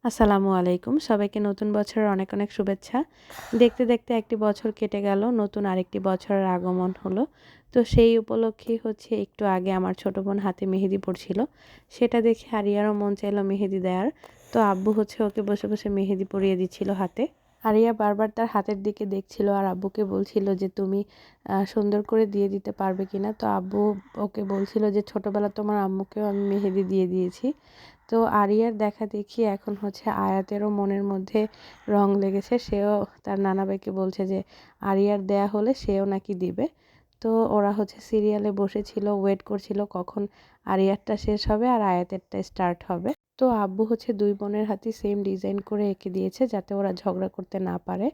আসসালামু আলাইকুম। সবাইকে নতুন বছরের অনেক, অনেক শুভেচ্ছা। দেখতে, দেখতে একটি বছর কেটে গেল। নতুন আরেকটি বছরের আগমন হলো। তো সেই উপলক্ষেই হচ্ছে একটু আগে আমার ছোট বোন হাতে মেহেদি পড়ছিল। সেটা দেখে আরিয়ারও মন চাইলো মেহেদি দেওয়ার। তো আব্বু হচ্ছে ওকে বসে, বসে মেহেদি পরিয়ে দিচ্ছিল হাতে। আরিয়া বারবার তার হাতের দিকে দেখছিল আর আব্বুকে বলছিল যে, "তুমি সুন্দর করে দিয়ে দিতে পারবে কিনা?" তো আব্বু ওকে বলছিল যে, "ছোটবেলা তোমার আম্মুকেও আমি মেহেদি দিয়ে দিয়েছি।" তো আরিয়ার দেখাদেখি এখন হচ্ছে আয়াতেরও মনের মধ্যে রং লেগেছে। সেও তার নানা ভাইকে বলছে যে আরিয়ার দেয়া হলে সেও নাকি দিবে। তো ওরা হচ্ছে সিরিয়ালে বসেছিল, ওয়েট করছিল কখন আরিয়ারটা শেষ হবে আর আয়াতেরটা স্টার্ট হবে। তো আব্বু হচ্ছে ২ বোনের হাতই সেম ডিজাইন করে এঁকে দিয়েছে যাতে ওরা ঝগড়া করতে না পারে।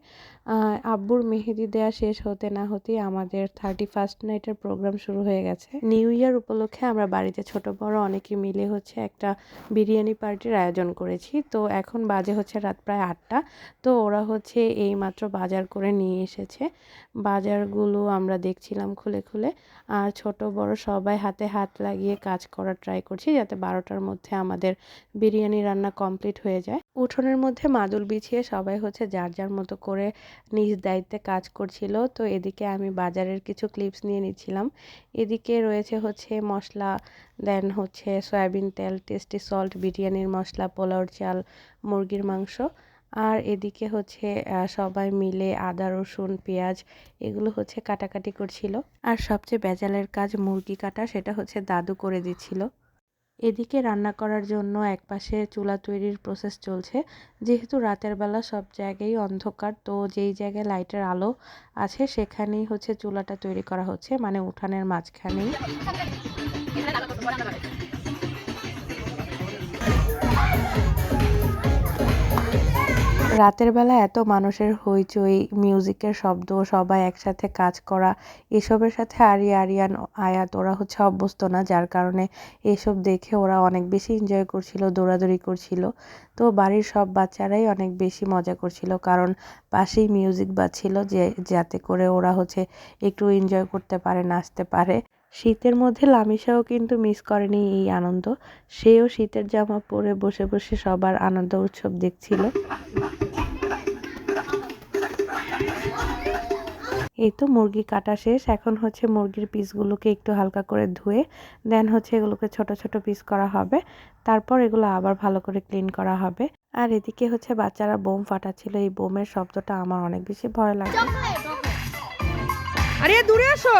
আব্বুর মেহেদি দেয়া শেষ হতে না হতেই আমাদের 31st নাইটের প্রোগ্রাম শুরু হয়ে গেছে। নিউ ইয়ার উপলক্ষে আমরা বাড়িতে ছোট বড় অনেকে মিলে হচ্ছে একটা বিরিয়ানি পার্টির আয়োজন করেছি। তো এখন বাজে হচ্ছে রাত প্রায় ৮টা। তো ওরা হচ্ছে এইমাত্র বাজার করে নিয়ে এসেছে। বাজারগুলো আমরা দেখছিলাম খুলে, খুলে। আর ছোট বড় সবাই হাতে হাত লাগিয়ে কাজ করার ট্রাই করছি যাতে ১২টার মধ্যে আমাদের বিরিয়ানি রান্না কমপ্লিট হয়ে যায়। উঠোনের মধ্যে মাদুর বিছিয়ে সবাই হচ্ছে যার, যার মতো করে নিজ দায়িত্বে কাজ করছিল। তো এদিকে আমি বাজারের কিছু ক্লিপস নিয়ে নিচ্ছিলাম। এদিকে রয়েছে হচ্ছে মসলা, দেন হচ্ছে সয়াবিন তেল, টেস্টি সল্ট, বিরিয়ানির মশলা, পোলাওর চাল, মুরগির মাংস। আর এদিকে হচ্ছে সবাই মিলে আদা, রসুন, পেঁয়াজ এগুলো হচ্ছে কাটাকাটি করছিল। আর সবচেয়ে ভেজালের কাজ মুরগি কাটা, সেটা হচ্ছে দাদু করে দিচ্ছিল। এদিকে রান্না করার জন্য একপাশে চুলা তৈরির প্রসেস চলছে। যেহেতু রাতের বেলা সব জায়গায় অন্ধকার, তো যেই জায়গায় লাইটের আলো আছে সেখানেই হচ্ছে চুলাটা তৈরি করা হচ্ছে, মানে উঠানের মাঝখানেই। রাতের বেলা এত মানুষের হইচই, মিউজিকের শব্দ, সবাই একসাথে কাজ করা, এসবের সাথে আরিয়ান, আয়াত ওরা হচ্ছে অভ্যস্ত না, যার কারণে এসব দেখে ওরা অনেক বেশি এনজয় করছিল, দৌড়াদৌড়ি করছিল। তো বাড়ির সব বাচ্চারাই অনেক বেশি মজা করছিল, কারণ পাশেই মিউজিক বাজছিল যাতে করে ওরা হচ্ছে একটু এনজয় করতে পারে, নাচতে পারে। শীতের মধ্যে লামিসাও কিন্তু মিস করেনি এই আনন্দ। সেও শীতের জামা পরে বসে বসে সবার আনন্দ উৎসব দেখছিল। এই তো মুরগি কাটা শেষ। এখন হচ্ছে মুরগির পিসগুলোকে একটু হালকা করে ধুয়ে দেন হচ্ছে এগুলোকে ছোট ছোট পিস করা হবে। তারপর এগুলো আবার ভালো করে ক্লিন করা হবে। আর এদিকে হচ্ছে বাচ্চারা বোম ফাটাচ্ছিল। এই বোমের শব্দটা আমার অনেক বেশি ভয় লাগে। আরে দূরে আসো।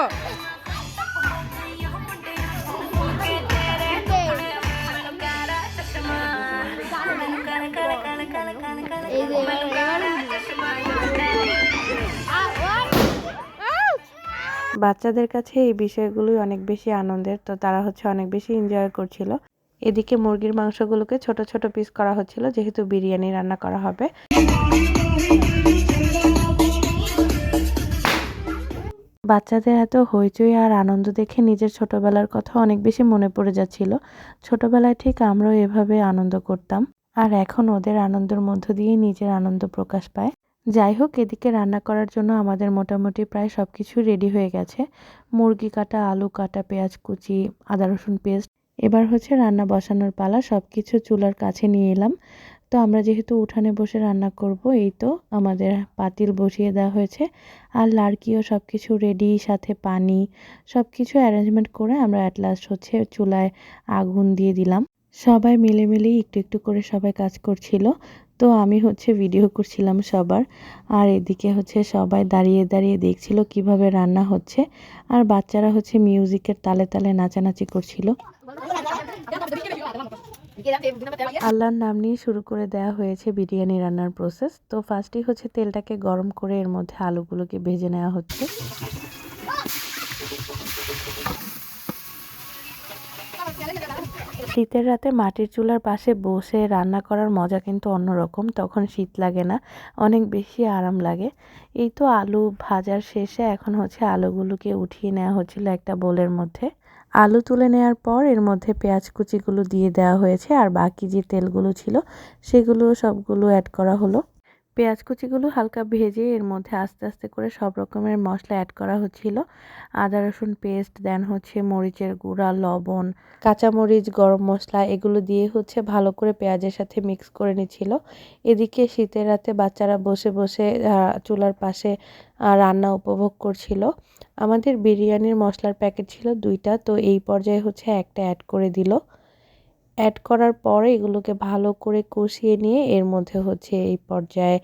বাচ্চাদের কাছে এই বিষয়গুলোই অনেক বেশি আনন্দের, তো তারা হচ্ছে অনেক বেশি এনজয় করছিল। এদিকে মুরগির মাংসগুলোকে ছোট ছোট পিস করা হচ্ছিল, যেহেতু বিরিয়ানি রান্না করা হবে। বাচ্চাদের এত হইচই আর আনন্দ দেখে নিজের ছোটবেলার কথা অনেক বেশি মনে পড়ে যাচ্ছিল। ছোটবেলায় ঠিক আমরাও এভাবে আনন্দ করতাম, আর এখন ওদের আনন্দের মধ্য দিয়েই নিজের আনন্দ প্রকাশ পায়। যাই হোক, এদিকে রান্না করার জন্য আমাদের মোটামুটি প্রায় সব কিছুই রেডি হয়ে গেছে। মুরগি কাটা, আলু কাটা, পেঁয়াজ কুচি, আদা রসুন পেস্ট। এবার হচ্ছে রান্না বসানোর পালা। সব কিছু চুলার কাছে নিয়ে এলাম। তো আমরা যেহেতু উঠানে বসে রান্না করব, এই তো আমাদের পাতিল বসিয়ে দেওয়া হয়েছে। আর লাড়কিও সব কিছু রেডি, সাথে পানি, সব কিছু অ্যারেঞ্জমেন্ট করে আমরা অ্যাট লাস্ট হচ্ছে চুলায় আগুন দিয়ে দিলাম। সবাই মিলেমিলেই একটু একটু করে সবাই কাজ করছিল। তো আমি হচ্ছে ভিডিও করছিলাম সবার। আর এদিকে হচ্ছে সবাই দাঁড়িয়ে দাঁড়িয়ে দেখছিল কিভাবে রান্না হচ্ছে। আর বাচ্চারা হচ্ছে মিউজিকের তালে তালে নাচানাচি করছিল। আল্লাহর নাম নিয়ে শুরু করে দেওয়া হয়েছে বিরিয়ানি রান্নার প্রসেস। তো ফার্স্টেই হচ্ছে তেলটাকে গরম করে এর মধ্যে আলুগুলোকে ভেজে নেওয়া হচ্ছে। শীতের রাতে মাটির চুলার পাশে বসে রান্না করার মজা কিন্তু অন্যরকম। তখন শীত লাগে না, অনেক বেশি আরাম লাগে। এই তো আলু ভাজার শেষে এখন হচ্ছে আলুগুলোকে উঠিয়ে নেওয়া হচ্ছিল একটা বোলের মধ্যে। আলু তুলে নেওয়ার পর এর মধ্যে পেঁয়াজ কুচিগুলো দিয়ে দেওয়া হয়েছে, আর বাকি যে তেলগুলো ছিল সেগুলো সবগুলো অ্যাড করা হলো। পেঁয়াজ কুচিগুলো হালকা ভেজে এর মধ্যে আস্তে আস্তে করে সব রকমের মশলা অ্যাড করা হচ্ছিল। আদা রসুন পেস্ট, দেন হচ্ছে মরিচের গুঁড়া, লবণ, কাঁচামরিচ, গরম মশলা এগুলো দিয়ে হচ্ছে ভালো করে পেঁয়াজের সাথে মিক্স করে নিচ্ছিল। এদিকে শীতের রাতে বাচ্চারা বসে বসে চুলার পাশে রান্না উপভোগ করছিল। আমাদের বিরিয়ানির মশলার প্যাকেট ছিল 2টা, তো এই পর্যায়ে হচ্ছে একটা অ্যাড করে দিল। অ্যাড করার পরে এগুলোকে ভালো করে কষিয়ে নিয়ে এর মধ্যে হচ্ছে এই পর্যায়ে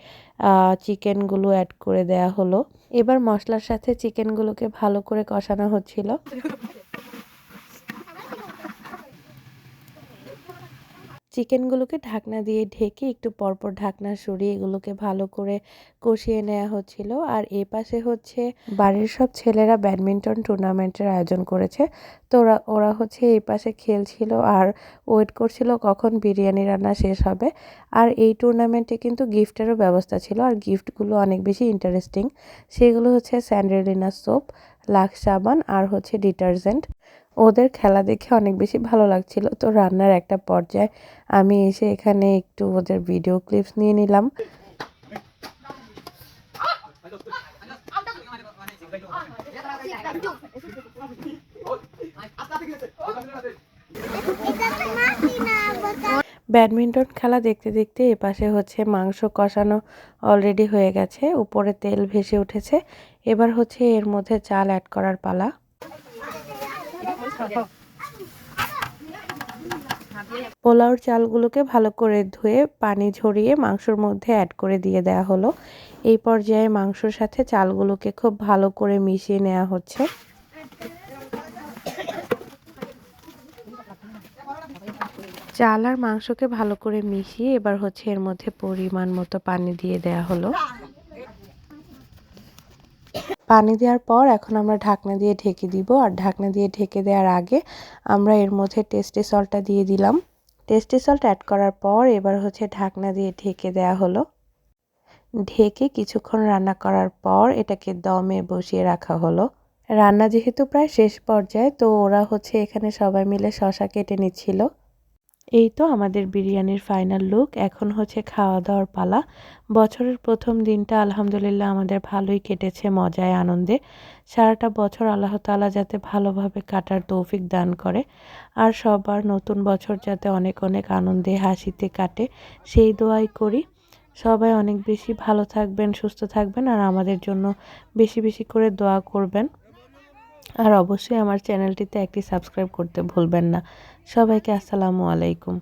চিকেনগুলো অ্যাড করে দেয়া হলো। এবার মশলার সাথে চিকেনগুলোকে ভালো করে কষানো হচ্ছিল। চিকেনগুলোকে ঢাকনা দিয়ে ঢেকে একটু পরপর ঢাকনা সরিয়ে এগুলোকে ভালো করে কষিয়ে নেওয়া হচ্ছিল। আর এ পাশে হচ্ছে বাড়ির সব ছেলেরা ব্যাডমিন্টন টুর্নামেন্টের আয়োজন করেছে, তো ওরা হচ্ছে এই পাশে খেলছিল আর ওয়েট করছিল কখন বিরিয়ানি রান্না শেষ হবে। আর এই টুর্নামেন্টে কিন্তু গিফটেরও ব্যবস্থা ছিল, আর গিফটগুলো অনেক বেশি ইন্টারেস্টিং। সেগুলো হচ্ছে স্যান্ডেলিনা সোপ, লাক্স সাবান আর হচ্ছে ডিটারজেন্ট। ওদের খেলা দেখে অনেক বেশি ভালো লাগছিল। তো রান্নার একটা পর্যায়ে আমি এসে এখানে একটু ওদের ভিডিও ক্লিপস নিয়ে নিলাম। ব্যাডমিন্টন খেলা দেখতে দেখতে এপাশে হচ্ছে মাংস কষানো অলরেডি হয়ে গেছে, উপরে তেল ভেসে উঠেছে। এবার হচ্ছে এর মধ্যে চাল অ্যাড করার পালা। পোলাওর চালগুলোকে ভালো করে ধুয়ে পানি ঝরিয়ে মাংসর মধ্যে অ্যাড করে দিয়ে দেওয়া হলো। এই পর্যায়ে মাংসর সাথে চালগুলোকে খুব ভালো করে মিশিয়ে নেওয়া হচ্ছে। চাল আর মাংসকে ভালো করে মিশিয়ে এবার হচ্ছে এর মধ্যে পরিমাণ মতো পানি দিয়ে দেওয়া হলো। পানি দেওয়ার পর এখন আমরা ঢাকনা দিয়ে ঢেকে দিব। আর ঢাকনা দিয়ে ঢেকে দেওয়ার আগে আমরা এর মধ্যে টেস্টি সল্টটা দিয়ে দিলাম। টেস্টি সল্ট অ্যাড করার পর এবার হচ্ছে ঢাকনা দিয়ে ঢেকে দেওয়া হলো। ঢেকে কিছুক্ষণ রান্না করার পর এটাকে দমে বসিয়ে রাখা হলো। রান্না যেহেতু প্রায় শেষ পর্যায়ে, তো ওরা হচ্ছে এখানে সবাই মিলে শসা কেটে নিচ্ছিল। এই তো আমাদের বিরিয়ানির ফাইনাল লুক। এখন হচ্ছে খাওয়া দাওয়ার পালা। বছরের প্রথম দিনটা আলহামদুলিল্লাহ আমাদের ভালোই কেটেছে, মজায় আনন্দে। সারাটা বছর আল্লাহ তাআলা যাতে ভালোভাবে কাটার তৌফিক দান করে, আর সবার নতুন বছর যাতে অনেক অনেক আনন্দে হাসিতে কাটে সেই দোয়াই করি। সবাই অনেক বেশি ভালো থাকবেন, সুস্থ থাকবেন, আর আমাদের জন্য বেশি বেশি করে দোয়া করবেন। আর অবশ্যই আমার চ্যানেলটিতে একটি সাবস্ক্রাইব করতে ভুলবেন না। সবাইকে আসসালামু আলাইকুম।